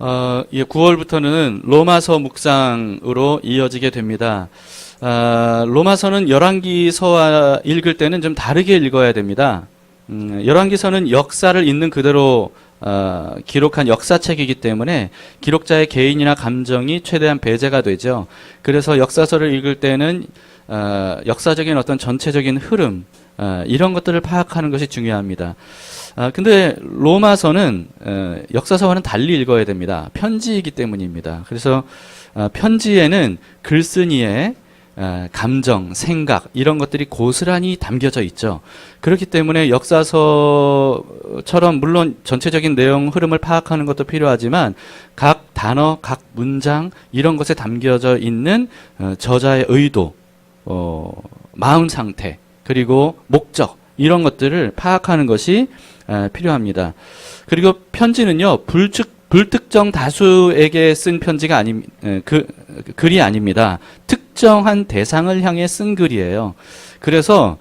예, 9월부터는 로마서 묵상으로 이어지게 됩니다. 로마서는 열왕기서와 읽을 때는 좀 다르게 읽어야 됩니다. 열왕기서는 역사를 있는 그대로 기록한 역사책이기 때문에 기록자의 개인이나 감정이 최대한 배제가 되죠. 그래서 역사서를 읽을 때는 역사적인 어떤 전체적인 흐름, 이런 것들을 파악하는 것이 중요합니다. 근데 로마서는 역사서와는 달리 읽어야 됩니다. 편지이기 때문입니다. 그래서 편지에는 글쓴이의 감정, 생각 이런 것들이 고스란히 담겨져 있죠. 그렇기 때문에 역사서처럼 물론 전체적인 내용 흐름을 파악하는 것도 필요하지만 각 단어, 각 문장 이런 것에 담겨져 있는 저자의 의도, 마음 상태, 그리고 목적 이런 것들을 파악하는 것이 필요합니다. 그리고 편지는요, 불특정 다수에게 쓴 편지가 글이 아닙니다. 특정한 대상을 향해 쓴 글이에요. 그래서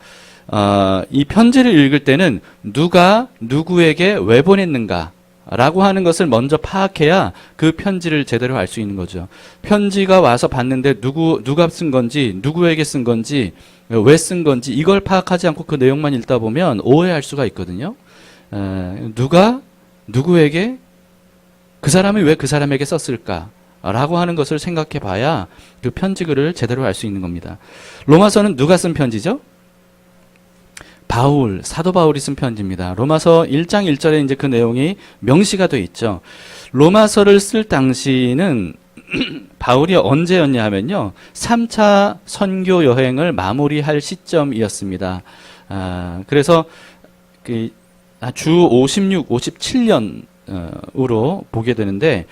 이 편지를 읽을 때는 누가 누구에게 왜 보냈는가 라고 하는 것을 먼저 파악해야 그 편지를 제대로 알 수 있는 거죠. 편지가 와서 봤는데 누가 쓴 건지, 누구에게 쓴 건지, 왜 쓴 건지 이걸 파악하지 않고 그 내용만 읽다 보면 오해할 수가 있거든요. 누가 누구에게, 그 사람이 왜 그 사람에게 썼을까 라고 하는 것을 생각해 봐야 그 편지글을 제대로 알 수 있는 겁니다. 로마서는 누가 쓴 편지죠? 사도 바울이 쓴 편지입니다. 로마서 1장 1절에 이제 그 내용이 명시가 되어 있죠. 로마서를 쓸 당시는 바울이 언제였냐 하면요, 3차 선교 여행을 마무리할 시점이었습니다. 그래서 주 56, 57년으로 보게 되는데,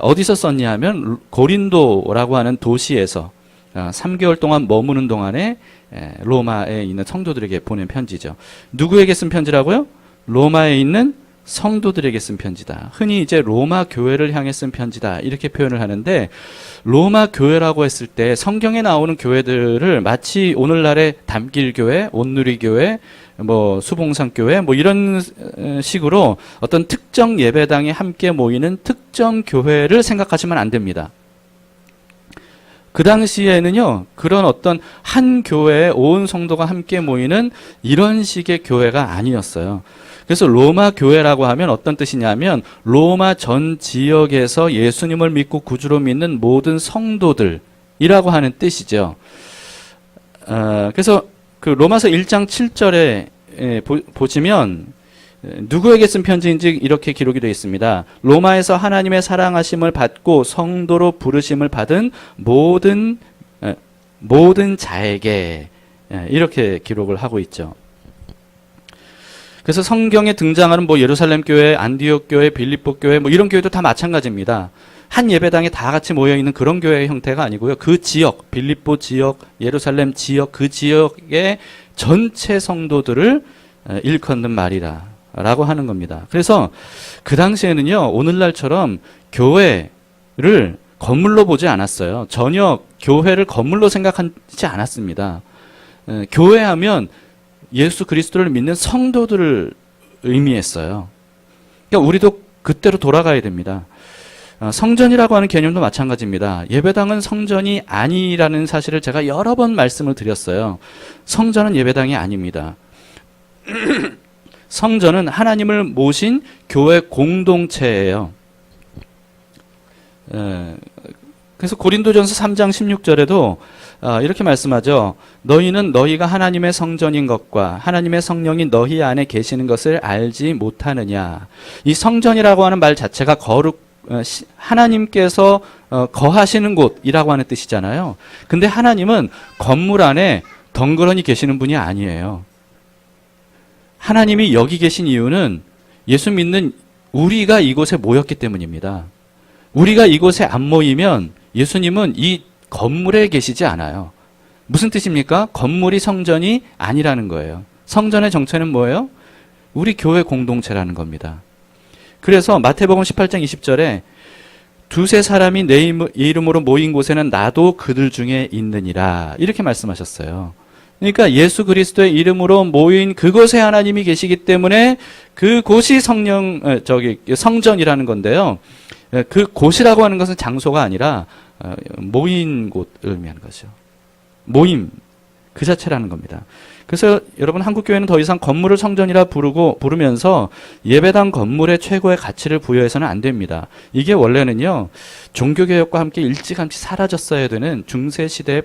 어디서 썼냐 하면 고린도라고 하는 도시에서 3개월 동안 머무는 동안에 로마에 있는 성도들에게 보낸 편지죠. 누구에게 쓴 편지라고요? 로마에 있는 성도들에게 쓴 편지다. 흔히 이제 로마 교회를 향해 쓴 편지다 이렇게 표현을 하는데, 로마 교회라고 했을 때 성경에 나오는 교회들을 마치 오늘날의 담길교회, 온누리교회, 수봉산교회 이런 식으로 어떤 특정 예배당에 함께 모이는 특정 교회를 생각하시면 안 됩니다. 그 당시에는요, 그런 어떤 한 교회에 온 성도가 함께 모이는 이런 식의 교회가 아니었어요. 그래서 로마 교회라고 하면 어떤 뜻이냐면 로마 전 지역에서 예수님을 믿고 구주로 믿는 모든 성도들이라고 하는 뜻이죠. 그래서 그 로마서 1장 7절에 보시면 누구에게 쓴 편지인지 이렇게 기록이 되어 있습니다. 로마에서 하나님의 사랑하심을 받고 성도로 부르심을 받은 모든 자에게, 이렇게 기록을 하고 있죠. 그래서 성경에 등장하는 예루살렘 교회, 안디옥 교회, 빌립보 교회 이런 교회도 다 마찬가지입니다. 한 예배당에 다 같이 모여 있는 그런 교회의 형태가 아니고요. 그 지역, 빌립보 지역, 예루살렘 지역, 그 지역의 전체 성도들을 일컫는 말이라 라고 하는 겁니다. 그래서 그 당시에는요, 오늘날처럼 교회를 건물로 보지 않았어요. 전혀 교회를 건물로 생각하지 않았습니다. 교회하면 예수 그리스도를 믿는 성도들을 의미했어요. 그러니까 우리도 그때로 돌아가야 됩니다. 성전이라고 하는 개념도 마찬가지입니다. 예배당은 성전이 아니라는 사실을 제가 여러 번 말씀을 드렸어요. 성전은 예배당이 아닙니다. 성전은 하나님을 모신 교회 공동체예요. 그래서 고린도전서 3장 16절에도 이렇게 말씀하죠. 너희는 너희가 하나님의 성전인 것과 하나님의 성령이 너희 안에 계시는 것을 알지 못하느냐. 이 성전이라고 하는 말 자체가 하나님께서 거하시는 곳이라고 하는 뜻이잖아요. 근데 하나님은 건물 안에 덩그러니 계시는 분이 아니에요. 하나님이 여기 계신 이유는 예수 믿는 우리가 이곳에 모였기 때문입니다. 우리가 이곳에 안 모이면 예수님은 이 건물에 계시지 않아요. 무슨 뜻입니까? 건물이 성전이 아니라는 거예요. 성전의 정체는 뭐예요? 우리 교회 공동체라는 겁니다. 그래서 마태복음 18장 20절에 두세 사람이 내 이름으로 모인 곳에는 나도 그들 중에 있느니라 이렇게 말씀하셨어요. 그러니까 예수 그리스도의 이름으로 모인 그곳에 하나님이 계시기 때문에 그곳이 성전이라는 건데요. 그 곳이라고 하는 것은 장소가 아니라 모인 곳을 의미하는 거죠. 모임 그 자체라는 겁니다. 그래서 여러분 한국교회는 더 이상 건물을 성전이라 부르면서 예배당 건물의 최고의 가치를 부여해서는 안 됩니다. 이게 원래는요 종교개혁과 함께 일찌감치 사라졌어야 되는 중세시대의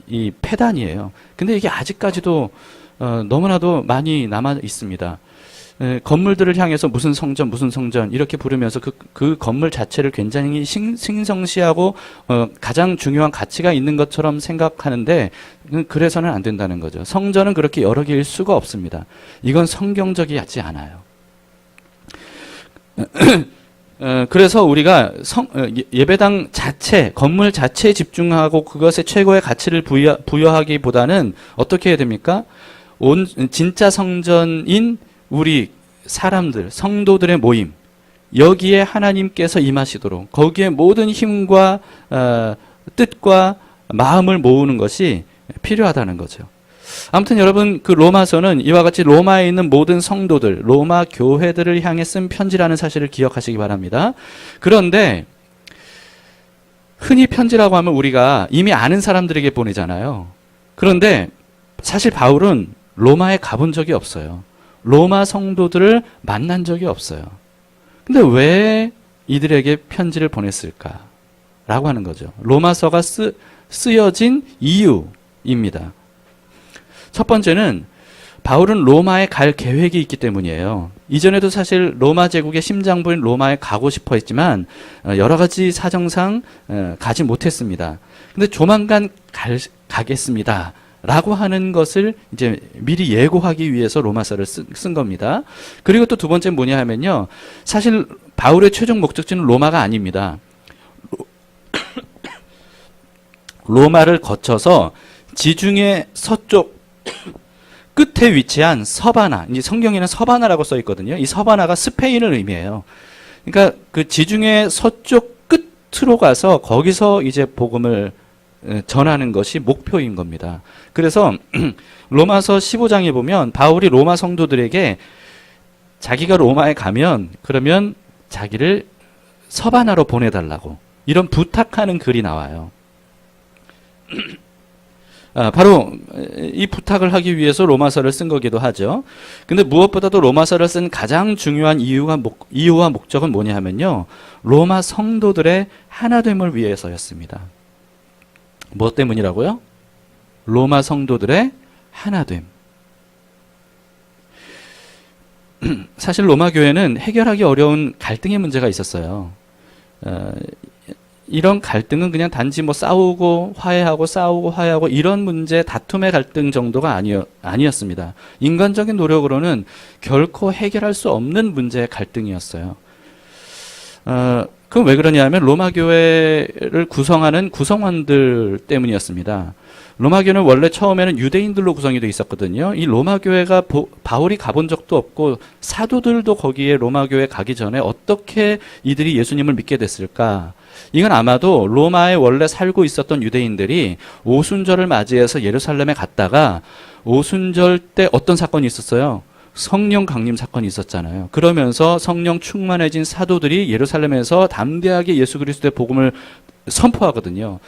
이 폐단이에요. 근데 이게 아직까지도 너무나도 많이 남아 있습니다. 건물들을 향해서 무슨 성전 이렇게 부르면서 그 건물 자체를 굉장히 신성시하고 가장 중요한 가치가 있는 것처럼 생각하는데 그래서는 안 된다는 거죠. 성전은 그렇게 여러 개일 수가 없습니다. 이건 성경적이지 않아요. 그래서 우리가 예배당 자체, 건물 자체에 집중하고 그것에 최고의 가치를 부여하기보다는 어떻게 해야 됩니까? 진짜 성전인 우리 사람들, 성도들의 모임, 여기에 하나님께서 임하시도록 거기에 모든 힘과 뜻과 마음을 모으는 것이 필요하다는 거죠. 아무튼 여러분 그 로마서는 이와 같이 로마에 있는 모든 성도들, 로마 교회들을 향해 쓴 편지라는 사실을 기억하시기 바랍니다. 그런데 흔히 편지라고 하면 우리가 이미 아는 사람들에게 보내잖아요. 그런데 사실 바울은 로마에 가본 적이 없어요. 로마 성도들을 만난 적이 없어요. 근데 왜 이들에게 편지를 보냈을까? 라고 하는 거죠. 로마서가 쓰여진 이유입니다. 첫 번째는 바울은 로마에 갈 계획이 있기 때문이에요. 이전에도 사실 로마 제국의 심장부인 로마에 가고 싶어 했지만 여러 가지 사정상 가지 못했습니다. 근데 조만간 가겠습니다. 라고 하는 것을 이제 미리 예고하기 위해서 로마서를 쓴 겁니다. 그리고 또 두 번째는 뭐냐 하면요. 사실 바울의 최종 목적지는 로마가 아닙니다. 로마를 거쳐서 지중해 서쪽 끝에 위치한 서바나, 이제 성경에는 서바나라고 써 있거든요. 이 서바나가 스페인을 의미해요. 그러니까 그 지중해 서쪽 끝으로 가서 거기서 이제 복음을 전하는 것이 목표인 겁니다. 그래서 로마서 15장에 보면 바울이 로마 성도들에게 자기가 로마에 가면 그러면 자기를 서바나로 보내달라고 이런 부탁하는 글이 나와요. 바로 이 부탁을 하기 위해서 로마서를 쓴 거기도 하죠. 근데 무엇보다도 로마서를 쓴 가장 중요한 이유와 목적은 뭐냐 하면요. 로마 성도들의 하나됨을 위해서였습니다. 무엇 때문이라고요? 로마 성도들의 하나됨. 사실 로마 교회는 해결하기 어려운 갈등의 문제가 있었어요. 이런 갈등은 그냥 단지 뭐 싸우고 화해하고 이런 문제, 다툼의 갈등 정도가 아니었습니다. 인간적인 노력으로는 결코 해결할 수 없는 문제의 갈등이었어요. 그럼 왜 그러냐면 로마 교회를 구성하는 구성원들 때문이었습니다. 로마 교회는 원래 처음에는 유대인들로 구성이 돼 있었거든요. 이 로마 교회가 바울이 가본 적도 없고 사도들도 거기에 로마 교회 가기 전에 어떻게 이들이 예수님을 믿게 됐을까? 이건 아마도 로마에 원래 살고 있었던 유대인들이 오순절을 맞이해서 예루살렘에 갔다가 오순절 때 어떤 사건이 있었어요? 성령 강림 사건이 있었잖아요. 그러면서 성령 충만해진 사도들이 예루살렘에서 담대하게 예수 그리스도의 복음을 선포하거든요.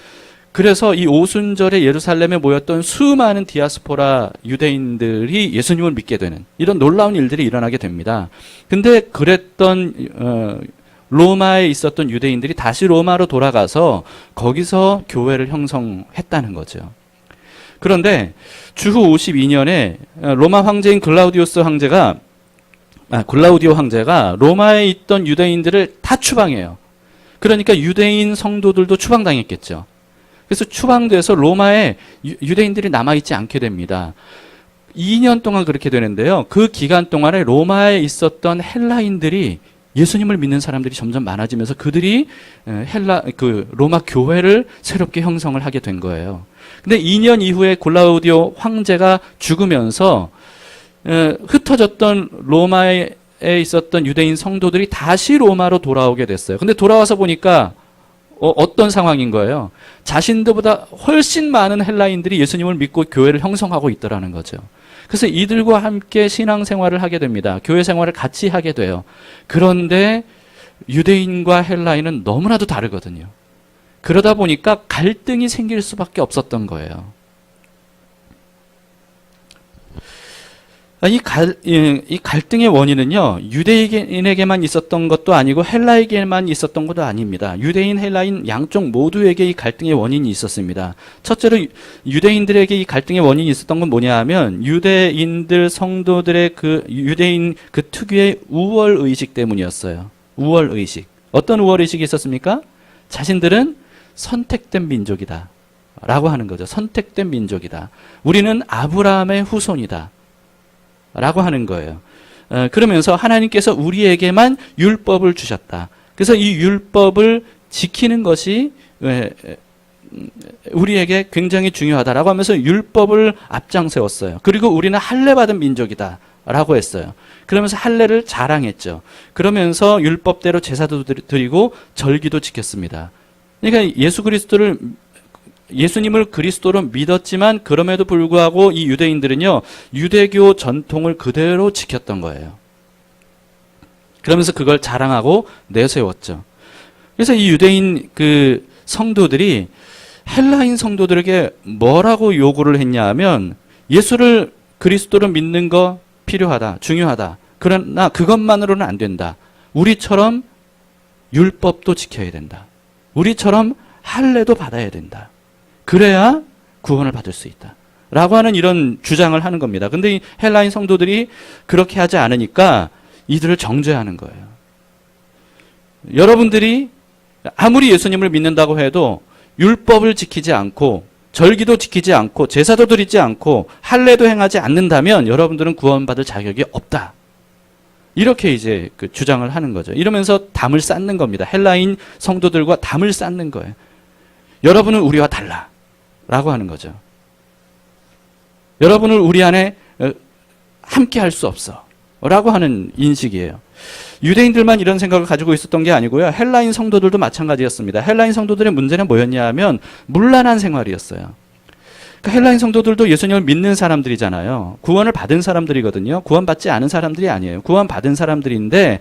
그래서 이 오순절에 예루살렘에 모였던 수많은 디아스포라 유대인들이 예수님을 믿게 되는 이런 놀라운 일들이 일어나게 됩니다. 근데 그랬던 로마에 있었던 유대인들이 다시 로마로 돌아가서 거기서 교회를 형성했다는 거죠. 그런데 주후 52년에 로마 황제인 글라우디오 황제가 로마에 있던 유대인들을 다 추방해요. 그러니까 유대인 성도들도 추방당했겠죠. 그래서 추방돼서 로마에 유대인들이 남아있지 않게 됩니다. 2년 동안 그렇게 되는데요. 그 기간 동안에 로마에 있었던 헬라인들이 예수님을 믿는 사람들이 점점 많아지면서 그들이 로마 교회를 새롭게 형성을 하게 된 거예요. 근데 2년 이후에 글라우디오 황제가 죽으면서 흩어졌던 로마에 있었던 유대인 성도들이 다시 로마로 돌아오게 됐어요. 근데 돌아와서 보니까 어떤 상황인 거예요? 자신들보다 훨씬 많은 헬라인들이 예수님을 믿고 교회를 형성하고 있더라는 거죠. 그래서 이들과 함께 신앙생활을 하게 됩니다. 교회 생활을 같이 하게 돼요. 그런데 유대인과 헬라인은 너무나도 다르거든요. 그러다 보니까 갈등이 생길 수밖에 없었던 거예요. 이 갈등의 원인은요, 유대인에게만 있었던 것도 아니고 헬라에게만 있었던 것도 아닙니다. 유대인, 헬라인 양쪽 모두에게 이 갈등의 원인이 있었습니다. 첫째로 유대인들에게 이 갈등의 원인이 있었던 건 뭐냐 하면 유대인들 성도들의 그 유대인 그 특유의 우월의식 때문이었어요. 우월의식. 어떤 우월의식이 있었습니까? 자신들은 선택된 민족이다 라고 하는 거죠. 선택된 민족이다. 우리는 아브라함의 후손이다 라고 하는 거예요. 그러면서 하나님께서 우리에게만 율법을 주셨다. 그래서 이 율법을 지키는 것이 우리에게 굉장히 중요하다라고 하면서 율법을 앞장세웠어요. 그리고 우리는 할례 받은 민족이다 라고 했어요. 그러면서 할례를 자랑했죠. 그러면서 율법대로 제사도 드리고 절기도 지켰습니다. 그러니까 예수님을 그리스도로 믿었지만 그럼에도 불구하고 이 유대인들은요, 유대교 전통을 그대로 지켰던 거예요. 그러면서 그걸 자랑하고 내세웠죠. 그래서 이 유대인 그 성도들이 헬라인 성도들에게 뭐라고 요구를 했냐 하면 예수를 그리스도로 믿는 거 필요하다, 중요하다. 그러나 그것만으로는 안 된다. 우리처럼 율법도 지켜야 된다. 우리처럼 할례도 받아야 된다. 그래야 구원을 받을 수 있다 라고 하는 이런 주장을 하는 겁니다. 근데 이 헬라인 성도들이 그렇게 하지 않으니까 이들을 정죄하는 거예요. 여러분들이 아무리 예수님을 믿는다고 해도 율법을 지키지 않고 절기도 지키지 않고 제사도 드리지 않고 할례도 행하지 않는다면 여러분들은 구원받을 자격이 없다. 이렇게 이제 그 주장을 하는 거죠. 이러면서 담을 쌓는 겁니다. 헬라인 성도들과 담을 쌓는 거예요. 여러분은 우리와 달라 라고 하는 거죠. 여러분을 우리 안에 함께 할 수 없어 라고 하는 인식이에요. 유대인들만 이런 생각을 가지고 있었던 게 아니고요. 헬라인 성도들도 마찬가지였습니다. 헬라인 성도들의 문제는 뭐였냐 하면 문란한 생활이었어요. 그러니까 헬라인 성도들도 예수님을 믿는 사람들이잖아요. 구원을 받은 사람들이거든요. 구원받지 않은 사람들이 아니에요. 구원받은 사람들인데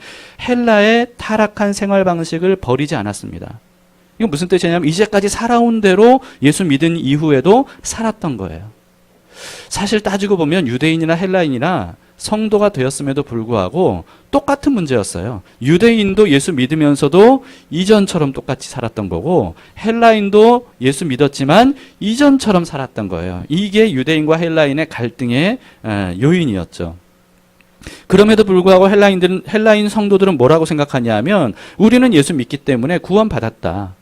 헬라의 타락한 생활 방식을 버리지 않았습니다. 이건 무슨 뜻이냐면 이제까지 살아온 대로 예수 믿은 이후에도 살았던 거예요. 사실 따지고 보면 유대인이나 헬라인이나 성도가 되었음에도 불구하고 똑같은 문제였어요. 유대인도 예수 믿으면서도 이전처럼 똑같이 살았던 거고 헬라인도 예수 믿었지만 이전처럼 살았던 거예요. 이게 유대인과 헬라인의 갈등의 요인이었죠. 그럼에도 불구하고 헬라인 성도들은 뭐라고 생각하냐면 우리는 예수 믿기 때문에 구원받았다.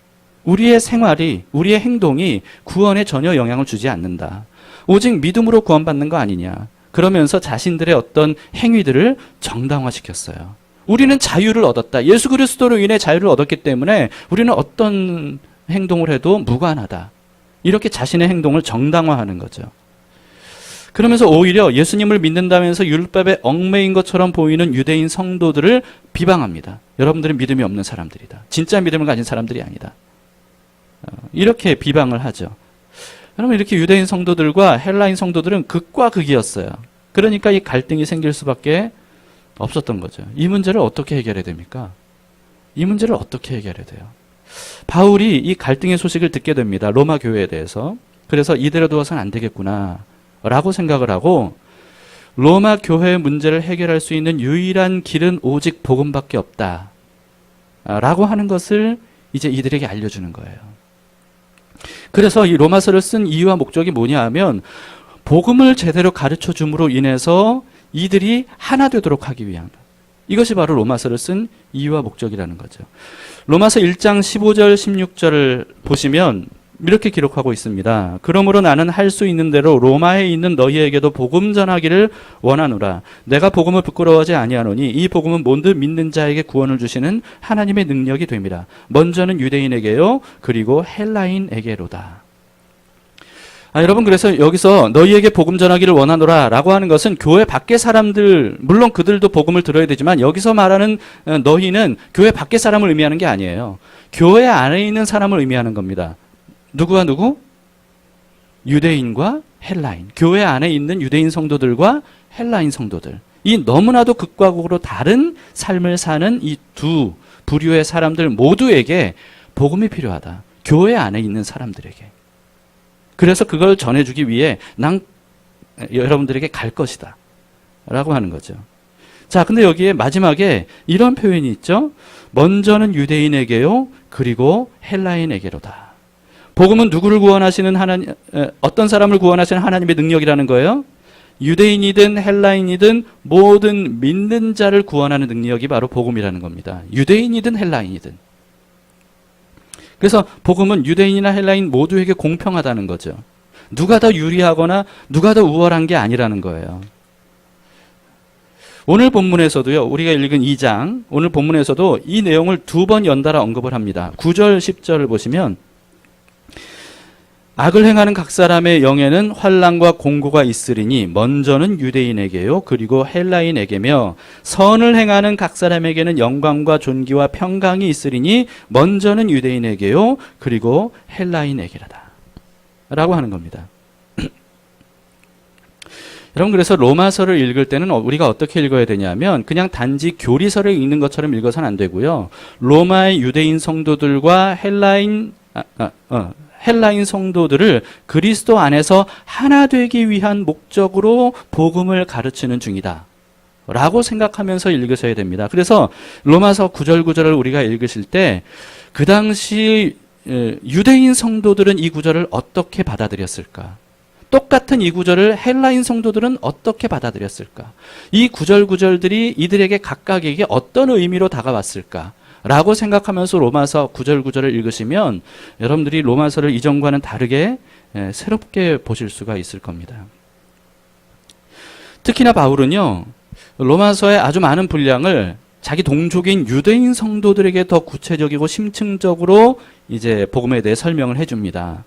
우리의 생활이, 우리의 행동이 구원에 전혀 영향을 주지 않는다. 오직 믿음으로 구원받는 거 아니냐. 그러면서 자신들의 어떤 행위들을 정당화시켰어요. 우리는 자유를 얻었다. 예수 그리스도로 인해 자유를 얻었기 때문에 우리는 어떤 행동을 해도 무관하다. 이렇게 자신의 행동을 정당화하는 거죠. 그러면서 오히려 예수님을 믿는다면서 율법에 얽매인 것처럼 보이는 유대인 성도들을 비방합니다. 여러분들은 믿음이 없는 사람들이다. 진짜 믿음을 가진 사람들이 아니다. 이렇게 비방을 하죠. 여러분 이렇게 유대인 성도들과 헬라인 성도들은 극과 극이었어요. 그러니까 이 갈등이 생길 수밖에 없었던 거죠. 이 문제를 어떻게 해결해야 됩니까? 이 문제를 어떻게 해결해야 돼요? 바울이 이 갈등의 소식을 듣게 됩니다. 로마 교회에 대해서. 그래서 이대로 두어서는 안 되겠구나 라고 생각을 하고 로마 교회의 문제를 해결할 수 있는 유일한 길은 오직 복음밖에 없다 라고 하는 것을 이제 이들에게 알려주는 거예요. 그래서 이 로마서를 쓴 이유와 목적이 뭐냐 하면 복음을 제대로 가르쳐 줌으로 인해서 이들이 하나 되도록 하기 위한 이것이 바로 로마서를 쓴 이유와 목적이라는 거죠. 로마서 1장 15절 16절을 보시면 이렇게 기록하고 있습니다. 그러므로 나는 할 수 있는 대로 로마에 있는 너희에게도 복음 전하기를 원하노라. 내가 복음을 부끄러워하지 아니하노니 이 복음은 모든 믿는 자에게 구원을 주시는 하나님의 능력이 됩니다. 먼저는 유대인에게요 그리고 헬라인에게로다. 여러분 그래서 여기서 너희에게 복음 전하기를 원하노라 라고 하는 것은 교회 밖의 사람들 물론 그들도 복음을 들어야 되지만 여기서 말하는 너희는 교회 밖의 사람을 의미하는 게 아니에요. 교회 안에 있는 사람을 의미하는 겁니다. 누구와 누구? 유대인과 헬라인. 교회 안에 있는 유대인 성도들과 헬라인 성도들. 이 너무나도 극과 극으로 다른 삶을 사는 이 두 부류의 사람들 모두에게 복음이 필요하다. 교회 안에 있는 사람들에게. 그래서 그걸 전해주기 위해 난 여러분들에게 갈 것이다. 라고 하는 거죠. 자, 근데 여기에 마지막에 이런 표현이 있죠. 먼저는 유대인에게요, 그리고 헬라인에게로다. 복음은 누구를 구원하시는 하나님, 어떤 사람을 구원하시는 하나님의 능력이라는 거예요. 유대인이든 헬라인이든 모든 믿는 자를 구원하는 능력이 바로 복음이라는 겁니다. 유대인이든 헬라인이든. 그래서 복음은 유대인이나 헬라인 모두에게 공평하다는 거죠. 누가 더 유리하거나 누가 더 우월한 게 아니라는 거예요. 오늘 본문에서도요, 우리가 읽은 2장, 오늘 본문에서도 이 내용을 2번 연달아 언급을 합니다. 9절, 10절을 보시면 악을 행하는 각 사람의 영에는 환난과 공고가 있으리니 먼저는 유대인에게요, 그리고 헬라인에게며 선을 행하는 각 사람에게는 영광과 존귀와 평강이 있으리니 먼저는 유대인에게요, 그리고 헬라인에게라다 라고 하는 겁니다. 여러분, 그래서 로마서를 읽을 때는 우리가 어떻게 읽어야 되냐면 그냥 단지 교리서를 읽는 것처럼 읽어서는 안 되고요. 로마의 유대인 성도들과 헬라인 성도들을 그리스도 안에서 하나 되기 위한 목적으로 복음을 가르치는 중이다 라고 생각하면서 읽으셔야 됩니다. 그래서 로마서 9절 9절을 우리가 읽으실 때 그 당시 유대인 성도들은 이 구절을 어떻게 받아들였을까? 똑같은 이 구절을 헬라인 성도들은 어떻게 받아들였을까? 이 구절들이 이들에게 각각에게 어떤 의미로 다가왔을까? 라고 생각하면서 로마서 9절 9절을 읽으시면 여러분들이 로마서를 이전과는 다르게 새롭게 보실 수가 있을 겁니다. 특히나 바울은요, 로마서의 아주 많은 분량을 자기 동족인 유대인 성도들에게 더 구체적이고 심층적으로 이제 복음에 대해 설명을 해줍니다.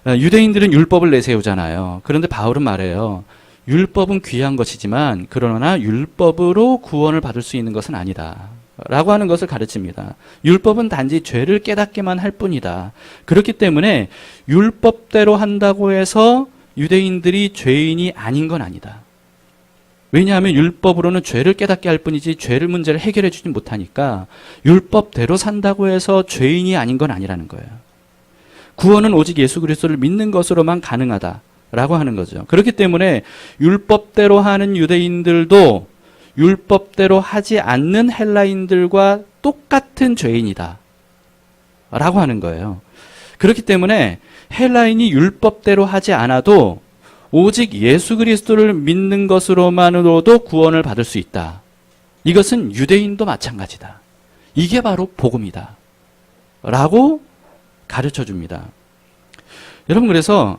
유대인들은 율법을 내세우잖아요. 그런데 바울은 말해요. 율법은 귀한 것이지만 그러나 율법으로 구원을 받을 수 있는 것은 아니다 라고 하는 것을 가르칩니다. 율법은 단지 죄를 깨닫게만 할 뿐이다. 그렇기 때문에 율법대로 한다고 해서 유대인들이 죄인이 아닌 건 아니다. 왜냐하면 율법으로는 죄를 깨닫게 할 뿐이지 죄를 문제를 해결해 주지 못하니까 율법대로 산다고 해서 죄인이 아닌 건 아니라는 거예요. 구원은 오직 예수 그리스도를 믿는 것으로만 가능하다라고 하는 거죠. 그렇기 때문에 율법대로 하는 유대인들도 율법대로 하지 않는 헬라인들과 똑같은 죄인이다 라고 하는 거예요. 그렇기 때문에 헬라인이 율법대로 하지 않아도 오직 예수 그리스도를 믿는 것으로만으로도 구원을 받을 수 있다. 이것은 유대인도 마찬가지다. 이게 바로 복음이다 라고 가르쳐 줍니다. 여러분, 그래서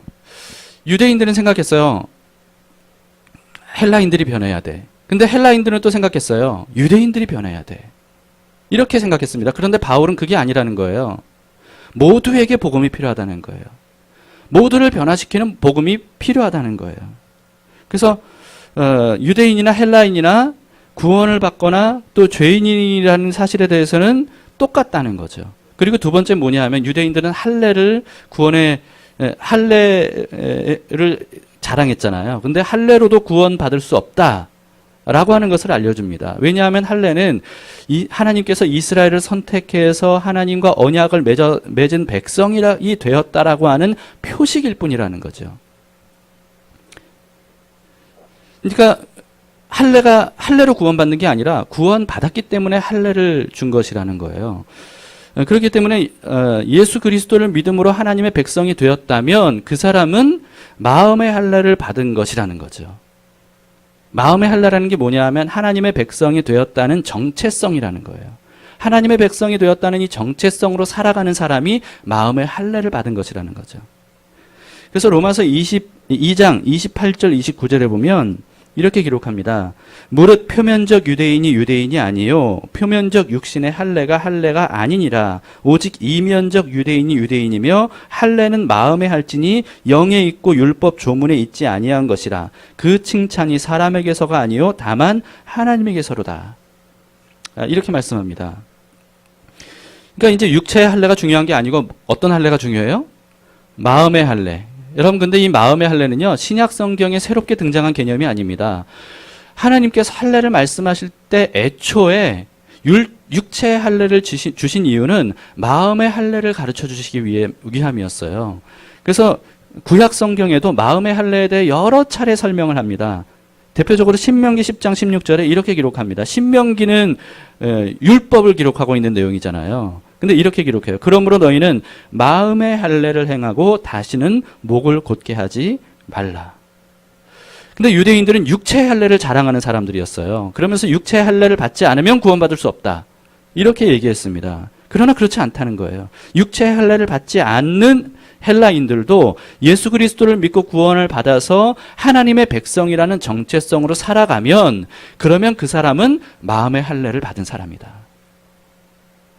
유대인들은 생각했어요. 헬라인들이 변해야 돼. 근데 헬라인들은 또 생각했어요. 유대인들이 변해야 돼. 이렇게 생각했습니다. 그런데 바울은 그게 아니라는 거예요. 모두에게 복음이 필요하다는 거예요. 모두를 변화시키는 복음이 필요하다는 거예요. 그래서 유대인이나 헬라인이나 구원을 받거나 또 죄인이라는 사실에 대해서는 똑같다는 거죠. 그리고 두 번째 뭐냐 하면 유대인들은 할례를 자랑했잖아요. 근데 할례로도 구원받을 수 없다라고 하는 것을 알려줍니다. 왜냐하면 할례는 하나님께서 이스라엘을 선택해서 하나님과 언약을 맺은 백성이 되었다라고 하는 표식일 뿐이라는 거죠. 그러니까 할례로 구원받는 게 아니라 구원받았기 때문에 할례를 준 것이라는 거예요. 그렇기 때문에 예수 그리스도를 믿음으로 하나님의 백성이 되었다면 그 사람은 마음의 할례를 받은 것이라는 거죠. 마음의 할례라는 게 뭐냐 하면 하나님의 백성이 되었다는 정체성이라는 거예요. 하나님의 백성이 되었다는 이 정체성으로 살아가는 사람이 마음의 할례를 받은 것이라는 거죠. 그래서 로마서 22장 28절 29절에 보면 이렇게 기록합니다. 무릇 표면적 유대인이 유대인이 아니요 표면적 육신의 할례가 아니니라. 오직 이면적 유대인이 유대인이며 할례는 마음에 할지니 영에 있고 율법 조문에 있지 아니한 것이라. 그 칭찬이 사람에게서가 아니요 다만 하나님에게서로다. 이렇게 말씀합니다. 그러니까 이제 육체의 할례가 중요한 게 아니고 어떤 할례가 중요해요? 마음의 할례. 여러분, 근데 이 마음의 할례는요, 신약 성경에 새롭게 등장한 개념이 아닙니다. 하나님께서 할례를 말씀하실 때 애초에 육체의 할례를 주신 이유는 마음의 할례를 가르쳐 주시기 위함이었어요. 그래서 구약 성경에도 마음의 할례에 대해 여러 차례 설명을 합니다. 대표적으로 신명기 10장 16절에 이렇게 기록합니다. 신명기는 율법을 기록하고 있는 내용이잖아요. 근데 이렇게 기록해요. 그러므로 너희는 마음의 할례를 행하고 다시는 목을 곧게 하지 말라. 근데 유대인들은 육체의 할례를 자랑하는 사람들이었어요. 그러면서 육체의 할례를 받지 않으면 구원받을 수 없다. 이렇게 얘기했습니다. 그러나 그렇지 않다는 거예요. 육체의 할례를 받지 않는 헬라인들도 예수 그리스도를 믿고 구원을 받아서 하나님의 백성이라는 정체성으로 살아가면 그러면 그 사람은 마음의 할례를 받은 사람이다.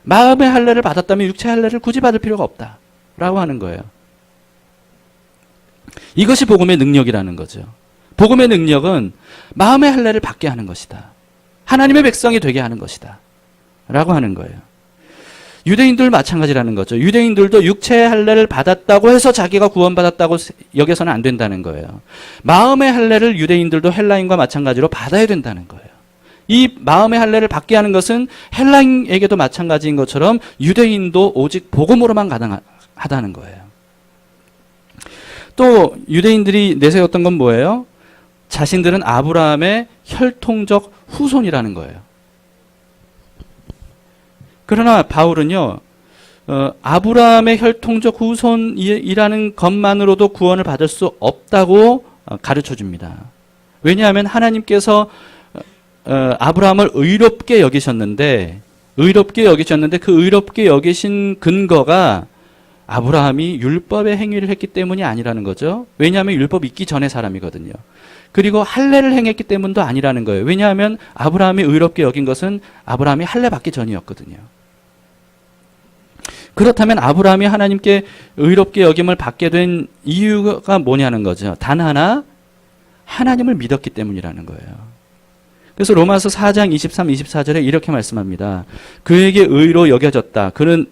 마음의 할례를 받았다면 육체의 할례를 굳이 받을 필요가 없다라고 하는 거예요. 이것이 복음의 능력이라는 거죠. 복음의 능력은 마음의 할례를 받게 하는 것이다. 하나님의 백성이 되게 하는 것이다. 라고 하는 거예요. 유대인들 마찬가지라는 거죠. 유대인들도 육체의 할례를 받았다고 해서 자기가 구원받았다고 여겨서는 안 된다는 거예요. 마음의 할례를 유대인들도 헬라인과 마찬가지로 받아야 된다는 거예요. 이 마음의 할례를 받게 하는 것은 헬라인에게도 마찬가지인 것처럼 유대인도 오직 복음으로만 가능하다는 거예요. 또 유대인들이 내세웠던 건 뭐예요? 자신들은 아브라함의 혈통적 후손이라는 거예요. 그러나 바울은요, 아브라함의 혈통적 후손이라는 것만으로도 구원을 받을 수 없다고 가르쳐 줍니다. 왜냐하면 하나님께서 아브라함을 의롭게 여기셨는데 그 의롭게 여기신 근거가 아브라함이 율법의 행위를 했기 때문이 아니라는 거죠. 왜냐하면 율법 있기 전의 사람이거든요. 그리고 할례를 행했기 때문도 아니라는 거예요. 왜냐하면 아브라함이 의롭게 여긴 것은 아브라함이 할례 받기 전이었거든요. 그렇다면 아브라함이 하나님께 의롭게 여김을 받게 된 이유가 뭐냐는 거죠. 단 하나, 하나님을 믿었기 때문이라는 거예요. 그래서 로마서 4장 23, 24절에 이렇게 말씀합니다. 그에게 의로 여겨졌다. 그는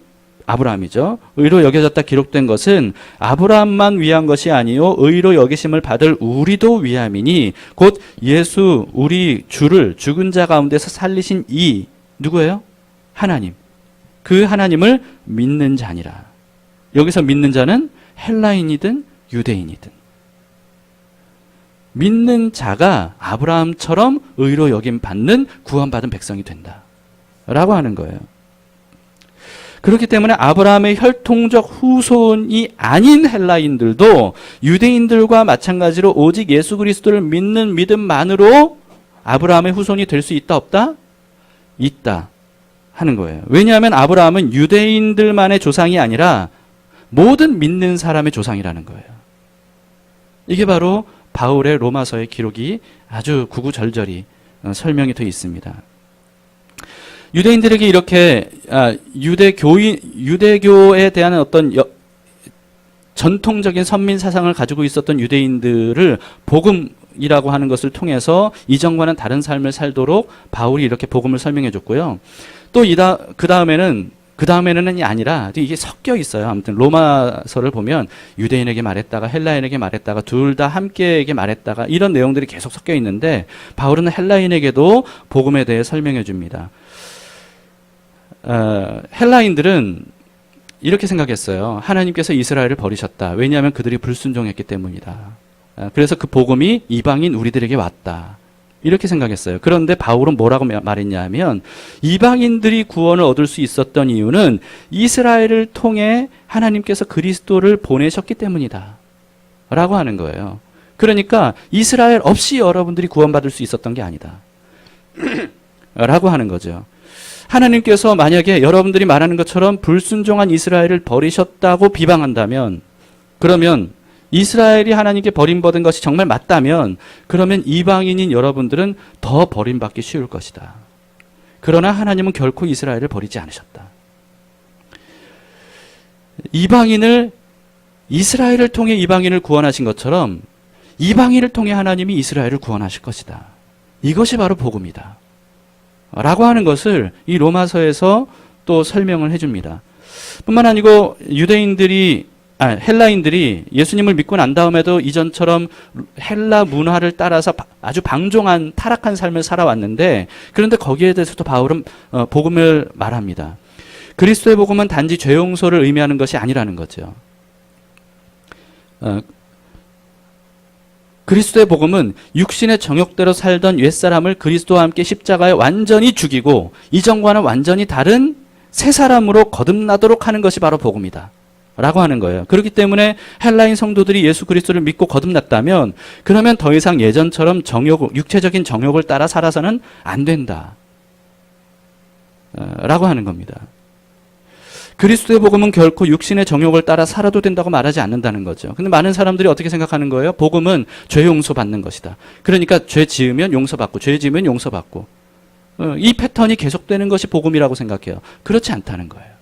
아브라함이죠. 의로 여겨졌다 기록된 것은 아브라함만 위한 것이 아니요 의로 여기심을 받을 우리도 위함이니 곧 예수 우리 주를 죽은 자 가운데서 살리신 이 누구예요? 하나님. 그 하나님을 믿는 자니라. 여기서 믿는 자는 헬라인이든 유대인이든 믿는 자가 아브라함처럼 의로 여김 받는 구원받은 백성이 된다. 라고 하는 거예요. 그렇기 때문에 아브라함의 혈통적 후손이 아닌 헬라인들도 유대인들과 마찬가지로 오직 예수 그리스도를 믿는 믿음만으로 아브라함의 후손이 될 수 있다 없다? 있다 하는 거예요. 왜냐하면 아브라함은 유대인들만의 조상이 아니라 모든 믿는 사람의 조상이라는 거예요. 이게 바로 바울의 로마서의 기록이 아주 구구절절히 설명이 되어 있습니다. 유대인들에게 이렇게 유대교에 대한 어떤 전통적인 선민 사상을 가지고 있었던 유대인들을 복음이라고 하는 것을 통해서 이전과는 다른 삶을 살도록 바울이 이렇게 복음을 설명해 줬고요. 또 그 다음에는이 아니라 이게 섞여 있어요. 아무튼 로마서를 보면 유대인에게 말했다가 헬라인에게 말했다가 둘 다 함께에게 말했다가 이런 내용들이 계속 섞여 있는데 바울은 헬라인에게도 복음에 대해 설명해 줍니다. 헬라인들은 이렇게 생각했어요. 하나님께서 이스라엘을 버리셨다. 왜냐하면 그들이 불순종했기 때문이다. 그래서 그 복음이 이방인 우리들에게 왔다. 이렇게 생각했어요. 그런데 바울은 뭐라고 말했냐 하면 이방인들이 구원을 얻을 수 있었던 이유는 이스라엘을 통해 하나님께서 그리스도를 보내셨기 때문이다. 라고 하는 거예요. 그러니까 이스라엘 없이 여러분들이 구원받을 수 있었던 게 아니다. 라고 하는 거죠. 하나님께서 만약에 여러분들이 말하는 것처럼 불순종한 이스라엘을 버리셨다고 비방한다면 그러면 이스라엘이 하나님께 버림받은 것이 정말 맞다면 그러면 이방인인 여러분들은 더 버림받기 쉬울 것이다. 그러나 하나님은 결코 이스라엘을 버리지 않으셨다. 이스라엘을 통해 이방인을 구원하신 것처럼 이방인을 통해 하나님이 이스라엘을 구원하실 것이다. 이것이 바로 복음이다. 라고 하는 것을 이 로마서에서 또 설명을 해줍니다. 뿐만 아니고 유대인들이 헬라인들이 예수님을 믿고 난 다음에도 이전처럼 헬라 문화를 따라서 아주 방종한 타락한 삶을 살아왔는데, 그런데 거기에 대해서도 바울은 복음을 말합니다. 그리스도의 복음은 단지 죄 용서를 의미하는 것이 아니라는 거죠. 그리스도의 복음은 육신의 정욕대로 살던 옛사람을 그리스도와 함께 십자가에 완전히 죽이고 이전과는 완전히 다른 새 사람으로 거듭나도록 하는 것이 바로 복음이다 라고 하는 거예요. 그렇기 때문에 헬라인 성도들이 예수 그리스도를 믿고 거듭났다면, 그러면 더 이상 예전처럼 육체적인 정욕을 따라 살아서는 안 된다 라고 하는 겁니다. 그리스도의 복음은 결코 육신의 정욕을 따라 살아도 된다고 말하지 않는다는 거죠. 근데 많은 사람들이 어떻게 생각하는 거예요? 복음은 죄 용서받는 것이다. 그러니까 죄 지으면 용서받고, 죄 지으면 용서받고, 이 패턴이 계속되는 것이 복음이라고 생각해요. 그렇지 않다는 거예요.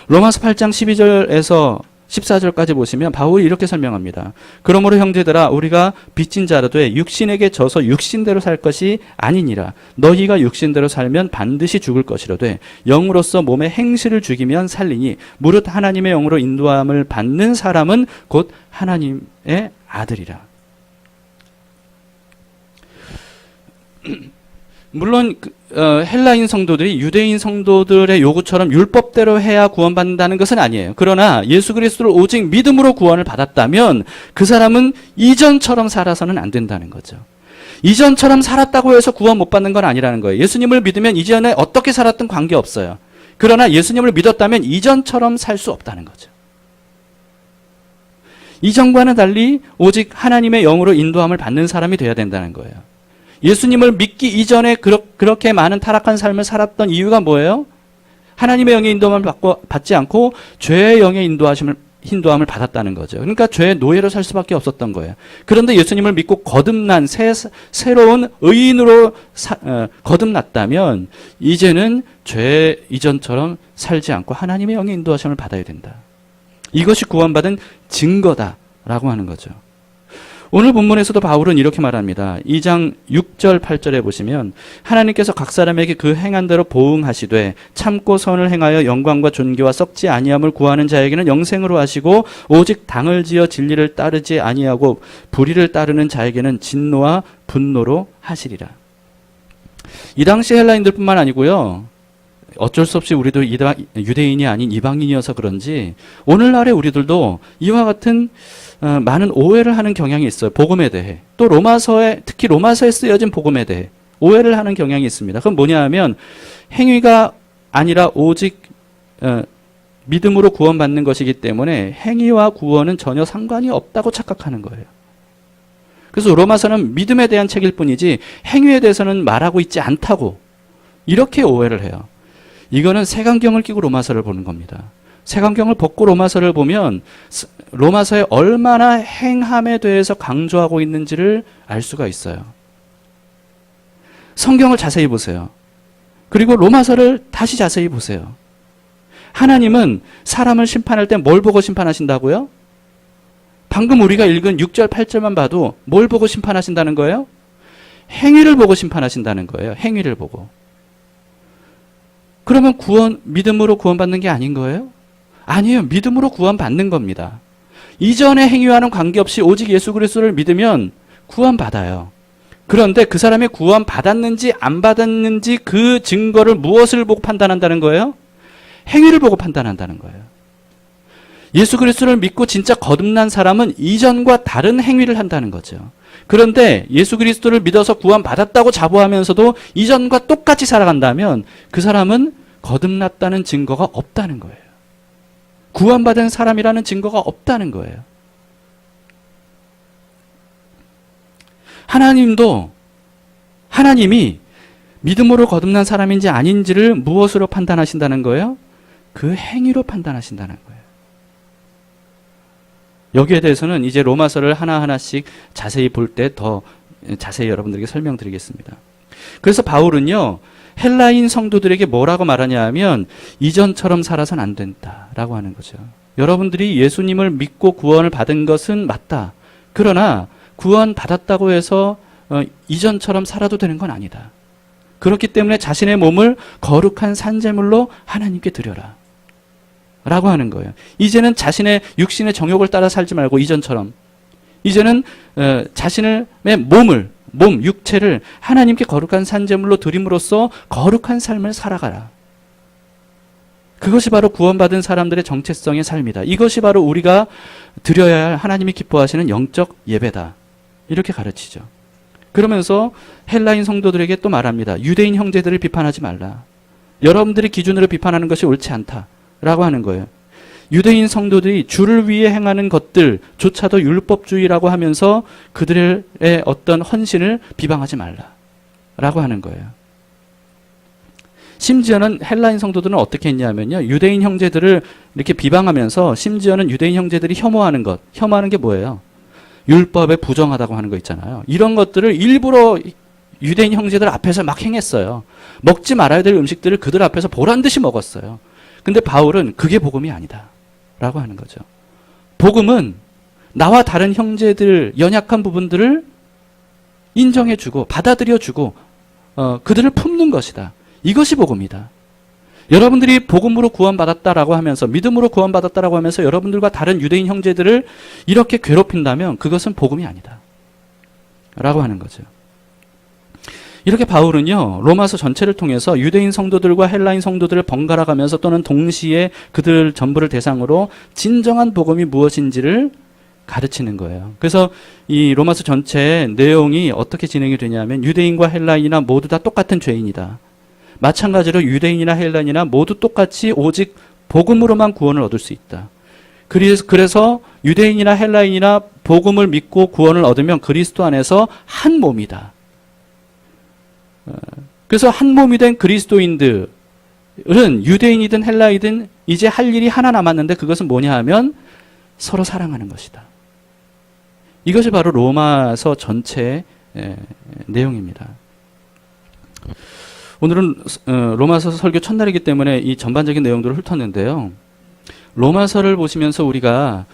로마서 8장 12절에서 14절까지 보시면 바울이 이렇게 설명합니다. 그러므로 형제들아, 우리가 빚진 자로 돼 육신에게 져서 육신대로 살 것이 아니니라. 너희가 육신대로 살면 반드시 죽을 것이로되 영으로서 몸의 행실을 죽이면 살리니 무릇 하나님의 영으로 인도함을 받는 사람은 곧 하나님의 아들이라. 물론 헬라인 성도들이 유대인 성도들의 요구처럼 율법대로 해야 구원받는다는 것은 아니에요. 그러나 예수 그리스도를 오직 믿음으로 구원을 받았다면 그 사람은 이전처럼 살아서는 안 된다는 거죠. 이전처럼 살았다고 해서 구원 못 받는 건 아니라는 거예요. 예수님을 믿으면 이전에 어떻게 살았든 관계없어요. 그러나 예수님을 믿었다면 이전처럼 살 수 없다는 거죠. 이전과는 달리 오직 하나님의 영으로 인도함을 받는 사람이 돼야 된다는 거예요. 예수님을 믿기 이전에 그렇게 많은 타락한 삶을 살았던 이유가 뭐예요? 하나님의 영의 인도함을 받지 않고 죄의 영의 인도함을 받았다는 거죠. 그러니까 죄의 노예로 살 수밖에 없었던 거예요. 그런데 예수님을 믿고 거듭난 새로운 의인으로 거듭났다면 이제는 죄 이전처럼 살지 않고 하나님의 영의 인도하심을 받아야 된다. 이것이 구원받은 증거다라고 하는 거죠. 오늘 본문에서도 바울은 이렇게 말합니다. 2장 6절 8절에 보시면 하나님께서 각 사람에게 그 행한 대로 보응하시되 참고 선을 행하여 영광과 존귀와 썩지 아니함을 구하는 자에게는 영생으로 하시고 오직 당을 지어 진리를 따르지 아니하고 불의를 따르는 자에게는 진노와 분노로 하시리라. 이 당시 헬라인들뿐만 아니고요. 어쩔 수 없이 우리도 유대인이 아닌 이방인이어서 그런지 오늘날의 우리들도 이와 같은 많은 오해를 하는 경향이 있어요. 복음에 대해. 또 특히 로마서에 쓰여진 복음에 대해 오해를 하는 경향이 있습니다. 그건 뭐냐 하면 행위가 아니라 오직 믿음으로 구원받는 것이기 때문에 행위와 구원은 전혀 상관이 없다고 착각하는 거예요. 그래서 로마서는 믿음에 대한 책일 뿐이지 행위에 대해서는 말하고 있지 않다고 이렇게 오해를 해요. 이거는 색안경을 끼고 로마서를 보는 겁니다. 색안경을 벗고 로마서를 보면 로마서에 얼마나 행함에 대해서 강조하고 있는지를 알 수가 있어요. 성경을 자세히 보세요. 그리고 로마서를 다시 자세히 보세요. 하나님은 사람을 심판할 때 뭘 보고 심판하신다고요? 방금 우리가 읽은 6절 8절만 봐도 뭘 보고 심판하신다는 거예요? 행위를 보고 심판하신다는 거예요. 행위를 보고. 그러면 믿음으로 구원받는 게 아닌 거예요? 아니에요. 믿음으로 구원받는 겁니다. 이전의 행위와는 관계없이 오직 예수 그리스도를 믿으면 구원받아요. 그런데 그 사람이 구원받았는지 안 받았는지 그 증거를 무엇을 보고 판단한다는 거예요? 행위를 보고 판단한다는 거예요. 예수 그리스도를 믿고 진짜 거듭난 사람은 이전과 다른 행위를 한다는 거죠. 그런데 예수 그리스도를 믿어서 구원받았다고 자부하면서도 이전과 똑같이 살아간다면 그 사람은 거듭났다는 증거가 없다는 거예요. 구원받은 사람이라는 증거가 없다는 거예요. 하나님이 믿음으로 거듭난 사람인지 아닌지를 무엇으로 판단하신다는 거예요? 그 행위로 판단하신다는 거예요. 여기에 대해서는 이제 로마서를 하나하나씩 자세히 볼 때 더 자세히 여러분들에게 설명드리겠습니다. 그래서 바울은요, 헬라인 성도들에게 뭐라고 말하냐 하면 이전처럼 살아서는 안 된다라고 하는 거죠. 여러분들이 예수님을 믿고 구원을 받은 것은 맞다. 그러나 구원 받았다고 해서 이전처럼 살아도 되는 건 아니다. 그렇기 때문에 자신의 몸을 거룩한 산제물로 하나님께 드려라. 라고 하는 거예요. 이제는 자신의 육신의 정욕을 따라 살지 말고 이전처럼 이제는 자신의 육체를 하나님께 거룩한 산제물로 드림으로써 거룩한 삶을 살아가라. 그것이 바로 구원받은 사람들의 정체성의 삶이다. 이것이 바로 우리가 드려야 할 하나님이 기뻐하시는 영적 예배다. 이렇게 가르치죠. 그러면서 헬라인 성도들에게 또 말합니다. 유대인 형제들을 비판하지 말라. 여러분들이 기준으로 비판하는 것이 옳지 않다라고 하는 거예요. 유대인 성도들이 주를 위해 행하는 것들조차도 율법주의라고 하면서 그들의 어떤 헌신을 비방하지 말라라고 하는 거예요. 심지어는 헬라인 성도들은 어떻게 했냐면요. 유대인 형제들을 이렇게 비방하면서 심지어는 유대인 형제들이 혐오하는 게 뭐예요? 율법에 부정하다고 하는 거 있잖아요. 이런 것들을 일부러 유대인 형제들 앞에서 막 행했어요. 먹지 말아야 될 음식들을 그들 앞에서 보란 듯이 먹었어요. 근데 바울은 그게 복음이 아니다 라고 하는 거죠. 복음은 나와 다른 형제들 연약한 부분들을 인정해주고 받아들여주고 그들을 품는 것이다. 이것이 복음이다. 여러분들이 복음으로 구원받았다라고 하면서 믿음으로 구원받았다라고 하면서 여러분들과 다른 유대인 형제들을 이렇게 괴롭힌다면 그것은 복음이 아니다 라고 하는 거죠. 이렇게 바울은요, 로마서 전체를 통해서 유대인 성도들과 헬라인 성도들을 번갈아 가면서 또는 동시에 그들 전부를 대상으로 진정한 복음이 무엇인지를 가르치는 거예요. 그래서 이 로마서 전체 내용이 어떻게 진행이 되냐면 유대인과 헬라인이나 모두 다 똑같은 죄인이다. 마찬가지로 유대인이나 헬라인이나 모두 똑같이 오직 복음으로만 구원을 얻을 수 있다. 그래서 유대인이나 헬라인이나 복음을 믿고 구원을 얻으면 그리스도 안에서 한 몸이다. 그래서 한 몸이 된 그리스도인들은 유대인이든 헬라이든 이제 할 일이 하나 남았는데 그것은 뭐냐 하면 서로 사랑하는 것이다. 이것이 바로 로마서 전체의 내용입니다. 오늘은 로마서 설교 첫날이기 때문에 이 전반적인 내용들을 훑었는데요. 로마서를 보시면서 우리가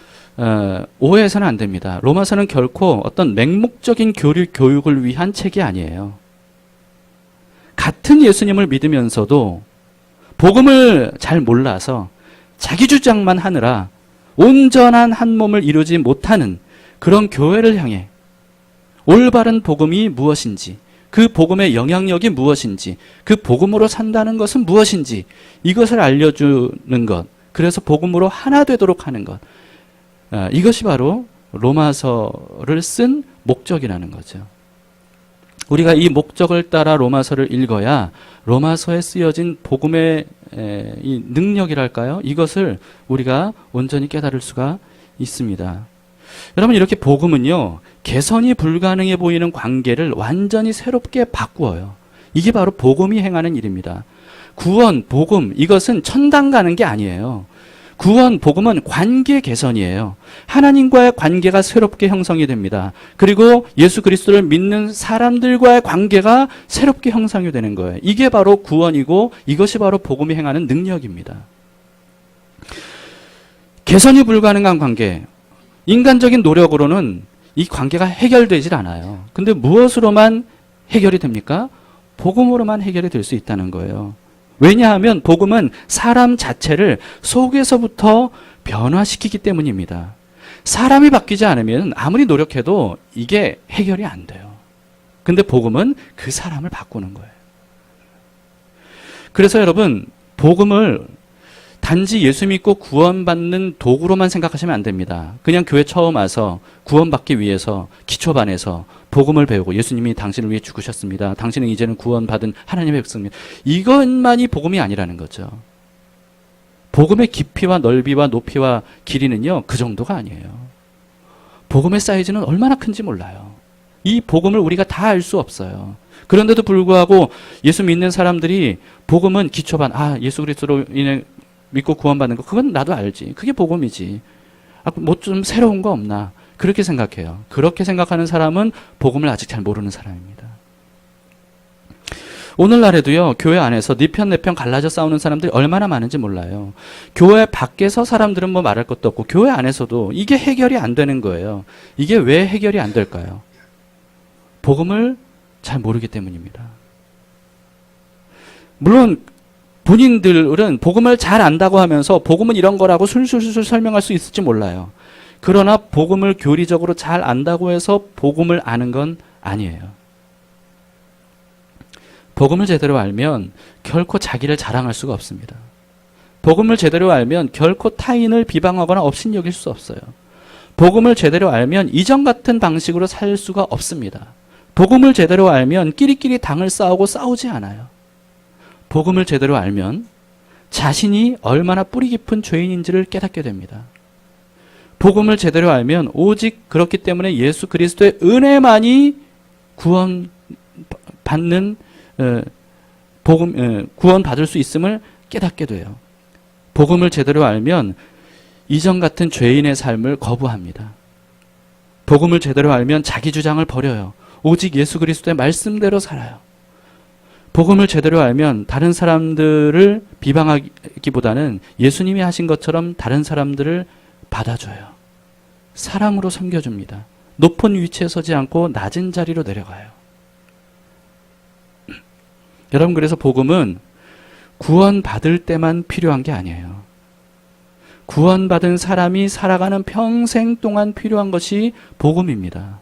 오해해서는 안 됩니다. 로마서는 결코 어떤 맹목적인 교육을 위한 책이 아니에요. 같은 예수님을 믿으면서도 복음을 잘 몰라서 자기 주장만 하느라 온전한 한 몸을 이루지 못하는 그런 교회를 향해 올바른 복음이 무엇인지, 그 복음의 영향력이 무엇인지, 그 복음으로 산다는 것은 무엇인지 이것을 알려주는 것, 그래서 복음으로 하나 되도록 하는 것, 이것이 바로 로마서를 쓴 목적이라는 거죠. 우리가 이 목적을 따라 로마서를 읽어야 로마서에 쓰여진 복음의 이 능력이랄까요? 이것을 우리가 온전히 깨달을 수가 있습니다. 여러분, 이렇게 복음은요, 개선이 불가능해 보이는 관계를 완전히 새롭게 바꾸어요. 이게 바로 복음이 행하는 일입니다. 구원, 복음, 이것은 천당 가는 게 아니에요. 구원, 복음은 관계 개선이에요. 하나님과의 관계가 새롭게 형성이 됩니다. 그리고 예수 그리스도를 믿는 사람들과의 관계가 새롭게 형성이 되는 거예요. 이게 바로 구원이고 이것이 바로 복음이 행하는 능력입니다. 개선이 불가능한 관계, 인간적인 노력으로는 이 관계가 해결되질 않아요. 근데 무엇으로만 해결이 됩니까? 복음으로만 해결이 될 수 있다는 거예요. 왜냐하면 복음은 사람 자체를 속에서부터 변화시키기 때문입니다. 사람이 바뀌지 않으면 아무리 노력해도 이게 해결이 안 돼요. 근데 복음은 그 사람을 바꾸는 거예요. 그래서 여러분, 복음을 단지 예수 믿고 구원받는 도구로만 생각하시면 안 됩니다. 그냥 교회 처음 와서 구원받기 위해서 기초반에서 복음을 배우고 예수님이 당신을 위해 죽으셨습니다. 당신은 이제는 구원받은 하나님의 백성입니다. 이것만이 복음이 아니라는 거죠. 복음의 깊이와 넓이와 높이와 길이는요, 그 정도가 아니에요. 복음의 사이즈는 얼마나 큰지 몰라요. 이 복음을 우리가 다 알 수 없어요. 그런데도 불구하고 예수 믿는 사람들이 복음은 기초반, 예수 그리스도로 인해 믿고 구원받는 거, 그건 나도 알지. 그게 복음이지. 뭐 좀 새로운 거 없나? 그렇게 생각해요. 그렇게 생각하는 사람은 복음을 아직 잘 모르는 사람입니다. 오늘날에도요, 교회 안에서 네 편 내 편 갈라져 싸우는 사람들이 얼마나 많은지 몰라요. 교회 밖에서 사람들은 뭐 말할 것도 없고 교회 안에서도 이게 해결이 안 되는 거예요. 이게 왜 해결이 안 될까요? 복음을 잘 모르기 때문입니다. 물론 본인들은 복음을 잘 안다고 하면서 복음은 이런 거라고 술술술 설명할 수 있을지 몰라요. 그러나 복음을 교리적으로 잘 안다고 해서 복음을 아는 건 아니에요. 복음을 제대로 알면 결코 자기를 자랑할 수가 없습니다. 복음을 제대로 알면 결코 타인을 비방하거나 업신여길 수 없어요. 복음을 제대로 알면 이전 같은 방식으로 살 수가 없습니다. 복음을 제대로 알면 끼리끼리 당을 싸우고 싸우지 않아요. 복음을 제대로 알면 자신이 얼마나 뿌리 깊은 죄인인지를 깨닫게 됩니다. 복음을 제대로 알면 오직 그렇기 때문에 예수 그리스도의 은혜만이 구원받는 구원받을 수 있음을 깨닫게 돼요. 복음을 제대로 알면 이전 같은 죄인의 삶을 거부합니다. 복음을 제대로 알면 자기 주장을 버려요. 오직 예수 그리스도의 말씀대로 살아요. 복음을 제대로 알면 다른 사람들을 비방하기보다는 예수님이 하신 것처럼 다른 사람들을 받아줘요. 사랑으로 섬겨줍니다. 높은 위치에 서지 않고 낮은 자리로 내려가요. 여러분, 그래서 복음은 구원받을 때만 필요한 게 아니에요. 구원받은 사람이 살아가는 평생 동안 필요한 것이 복음입니다.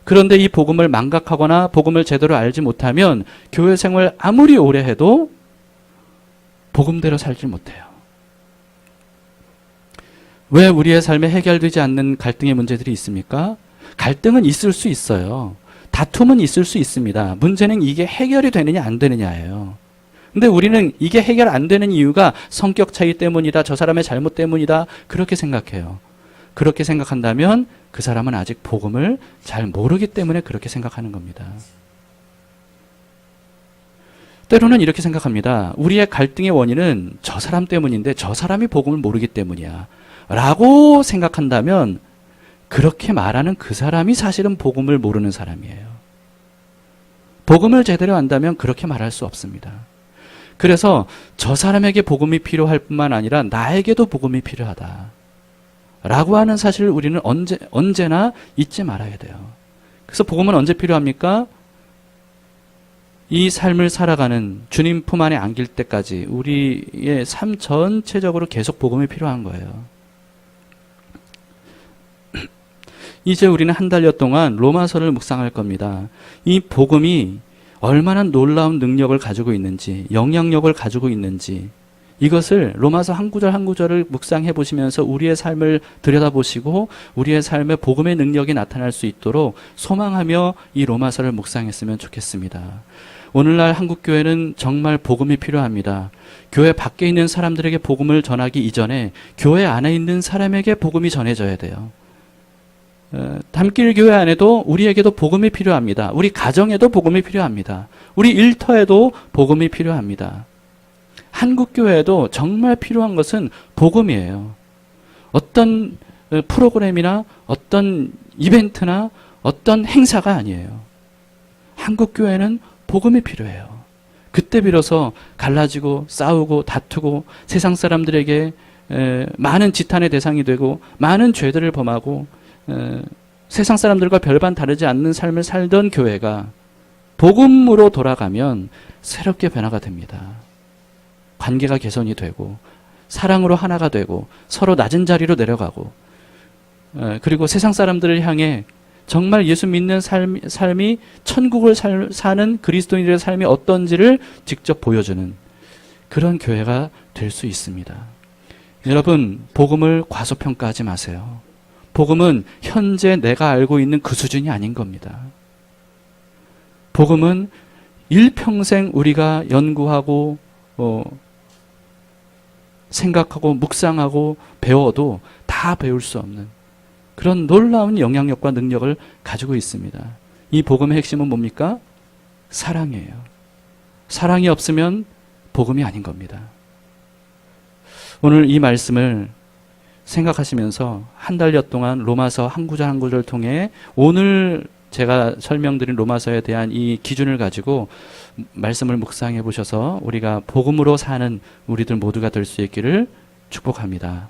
그런데 이 복음을 망각하거나 복음을 제대로 알지 못하면 교회 생활 아무리 오래 해도 복음대로 살지 못해요. 왜 우리의 삶에 해결되지 않는 갈등의 문제들이 있습니까? 갈등은 있을 수 있어요. 다툼은 있을 수 있습니다. 문제는 이게 해결이 되느냐 안 되느냐예요. 근데 우리는 이게 해결 안 되는 이유가 성격 차이 때문이다, 저 사람의 잘못 때문이다, 그렇게 생각해요. 그렇게 생각한다면 그 사람은 아직 복음을 잘 모르기 때문에 그렇게 생각하는 겁니다. 때로는 이렇게 생각합니다. 우리의 갈등의 원인은 저 사람 때문인데 저 사람이 복음을 모르기 때문이야 라고 생각한다면 그렇게 말하는 그 사람이 사실은 복음을 모르는 사람이에요. 복음을 제대로 안다면 그렇게 말할 수 없습니다. 그래서 저 사람에게 복음이 필요할 뿐만 아니라 나에게도 복음이 필요하다 라고 하는 사실을 우리는 언제나 잊지 말아야 돼요. 그래서 복음은 언제 필요합니까? 이 삶을 살아가는 주님 품 안에 안길 때까지 우리의 삶 전체적으로 계속 복음이 필요한 거예요. 이제 우리는 한 달여 동안 로마서를 묵상할 겁니다. 이 복음이 얼마나 놀라운 능력을 가지고 있는지, 영향력을 가지고 있는지, 이것을 로마서 한 구절 한 구절을 묵상해 보시면서 우리의 삶을 들여다보시고 우리의 삶에 복음의 능력이 나타날 수 있도록 소망하며 이 로마서를 묵상했으면 좋겠습니다. 오늘날 한국교회는 정말 복음이 필요합니다. 교회 밖에 있는 사람들에게 복음을 전하기 이전에 교회 안에 있는 사람에게 복음이 전해져야 돼요. 담길 교회 안에도 우리에게도 복음이 필요합니다. 우리 가정에도 복음이 필요합니다. 우리 일터에도 복음이 필요합니다. 한국교회에도 정말 필요한 것은 복음이에요. 어떤 프로그램이나 어떤 이벤트나 어떤 행사가 아니에요. 한국교회는 복음이 필요해요. 그때 비로소 갈라지고 싸우고 다투고 세상 사람들에게 많은 지탄의 대상이 되고 많은 죄들을 범하고 세상 사람들과 별반 다르지 않는 삶을 살던 교회가 복음으로 돌아가면 새롭게 변화가 됩니다. 관계가 개선이 되고 사랑으로 하나가 되고 서로 낮은 자리로 내려가고 그리고 세상 사람들을 향해 정말 예수 믿는 삶이 천국을 사는 그리스도인들의 삶이 어떤지를 직접 보여주는 그런 교회가 될 수 있습니다. 여러분, 복음을 과소평가하지 마세요. 복음은 현재 내가 알고 있는 그 수준이 아닌 겁니다. 복음은 일평생 우리가 연구하고 생각하고 묵상하고 배워도 다 배울 수 없는 그런 놀라운 영향력과 능력을 가지고 있습니다. 이 복음의 핵심은 뭡니까? 사랑이에요. 사랑이 없으면 복음이 아닌 겁니다. 오늘 이 말씀을 생각하시면서 한 달여 동안 로마서 한 구절 한 구절을 통해 오늘 제가 설명드린 로마서에 대한 이 기준을 가지고 말씀을 묵상해 보셔서 우리가 복음으로 사는 우리들 모두가 될 수 있기를 축복합니다.